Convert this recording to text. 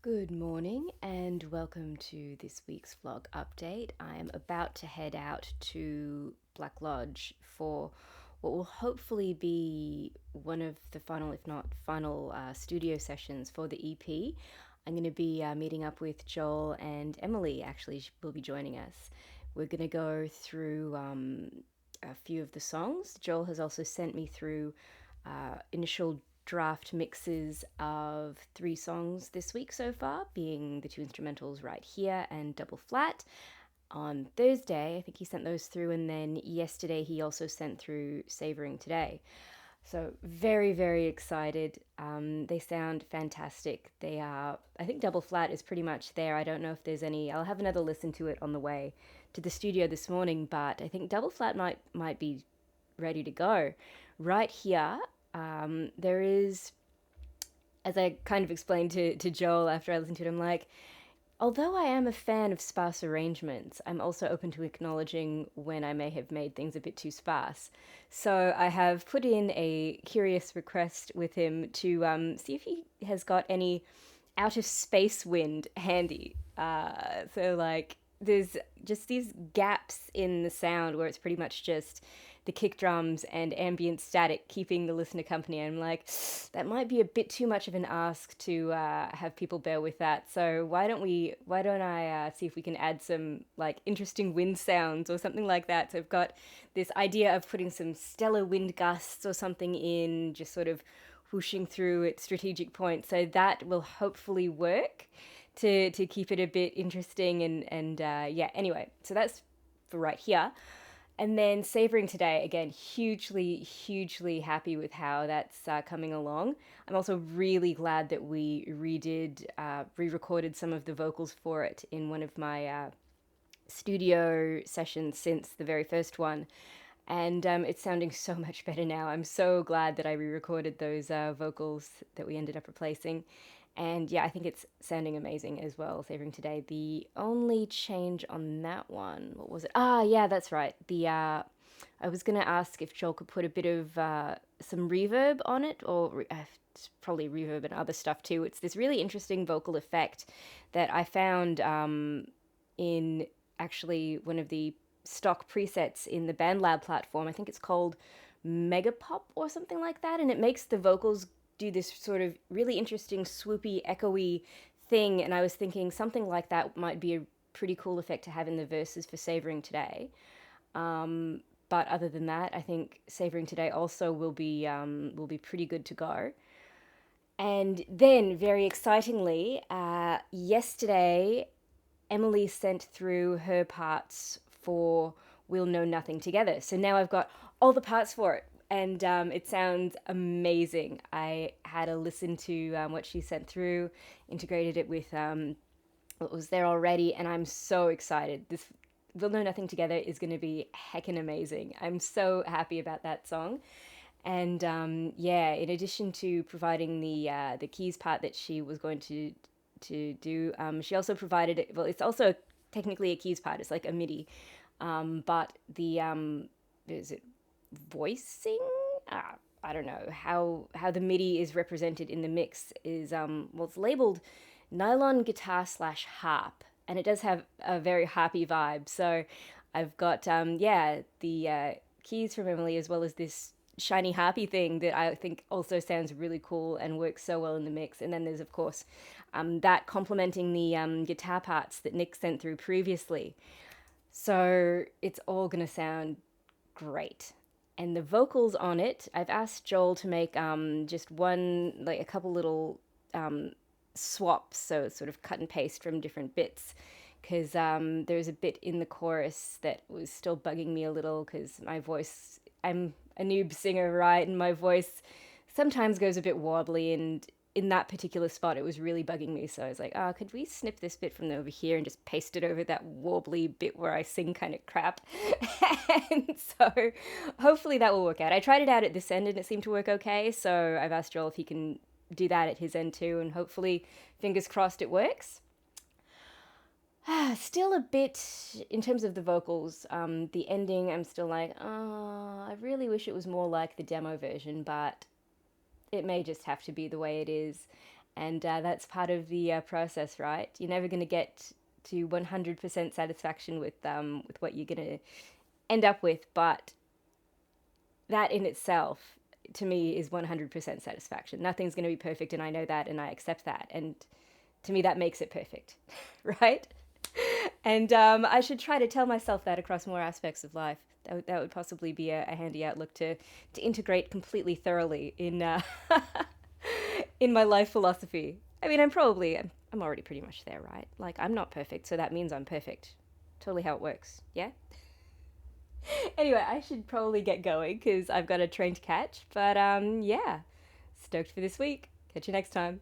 Good morning and welcome to this week's vlog update. I am about to head out to Black Lodge for what will hopefully be one of the final, if not final, studio sessions for the EP. I'm going to be meeting up with Joel and Emily, actually, she will be joining us. We're going to go through a few of the songs. Joel has also sent me through initial draft mixes of 3 songs this week so far, being the 2 instrumentals Right Here and Double Flat. On Thursday, I think he sent those through, and then yesterday he also sent through Savouring Today. So very, very excited. They sound fantastic. They are, I think Double Flat is pretty much there. I don't know if there's any, I'll have another listen to it on the way to the studio this morning, but I think Double Flat might be ready to go. Right Here, there is, as I kind of explained to Joel after I listened to it, I'm like, although I am a fan of sparse arrangements, I'm also open to acknowledging when I may have made things a bit too sparse. So I have put in a curious request with him to see if he has got any out of space wind handy. So, like, there's just these gaps in the sound where it's pretty much just the kick drums and ambient static keeping the listener company. I'm like, that might be a bit too much of an ask to have people bear with that. So why don't I see if we can add some like interesting wind sounds or something like that. So I've got this idea of putting some stellar wind gusts or something in, just sort of whooshing through at strategic points. So that will hopefully work to keep it a bit interesting and yeah. Anyway, so that's for Right Here. And then Savouring Today, again, hugely happy with how that's coming along. I'm also really glad that we re-recorded some of the vocals for it in one of my studio sessions since the very first one. And it's sounding so much better now. I'm so glad that I re-recorded those vocals that we ended up replacing. And yeah, I think it's sounding amazing as well, Savouring Today. The only change on that one, what was it? Ah, yeah, that's right. I was going to ask if Joel could put a bit of some reverb on it, or probably reverb and other stuff too. It's this really interesting vocal effect that I found in actually one of the stock presets in the BandLab platform. I think it's called Megapop or something like that, and it makes the vocals do this sort of really interesting swoopy, echoey thing. And I was thinking something like that might be a pretty cool effect to have in the verses for Savouring Today. But other than that, I think Savouring Today also will be pretty good to go. And then, very excitingly, yesterday, Emily sent through her parts for We'll Know Nothing Together. So now I've got all the parts for it, and it sounds amazing. I had a listen to what she sent through, integrated it with what was there already, and I'm so excited. This We'll Know Nothing Together is going to be heckin' amazing. I'm so happy about that song. And yeah, in addition to providing the keys part that she was going to do, she also provided it. Well, it's also technically a keys part. It's like a MIDI, but the is it voicing? I don't know how the MIDI is represented in the mix is well, it's labeled nylon guitar slash harp, and it does have a very harpy vibe. So I've got yeah, the keys from Emily, as well as this shiny harpy thing that I think also sounds really cool and works so well in the mix. And then there's of course that complementing the guitar parts that Nick sent through previously. So it's all gonna sound great. And the vocals on it, I've asked Joel to make just like a couple little swaps, so sort of cut and paste from different bits, because there's a bit in the chorus that was still bugging me a little, because my voice, I'm a noob singer, right, and my voice sometimes goes a bit wobbly, and in that particular spot it was really bugging me. So I was like, oh, could we snip this bit from over here and just paste it over that wobbly bit where I sing kind of crap? And so hopefully that will work out. I tried it out at this end and it seemed to work okay, so I've asked Joel if he can do that at his end too, and hopefully, fingers crossed, it works. Still a bit in terms of the vocals, the ending, I'm still like, oh, I really wish it was more like the demo version, but it may just have to be the way it is. And that's part of the process, right? You're never going to get to 100% satisfaction with what you're going to end up with, but that in itself, to me, is 100% satisfaction. Nothing's going to be perfect, and I know that, and I accept that. And to me, that makes it perfect, right? And I should try to tell myself that across more aspects of life. That would possibly be a handy outlook to integrate completely thoroughly in in my life philosophy. I mean, I'm already pretty much there, right? Like I'm not perfect, so that means I'm perfect. Totally how it works. Yeah. Anyway, I should probably get going because I've got a train to catch. But yeah, stoked for this week. Catch you next time.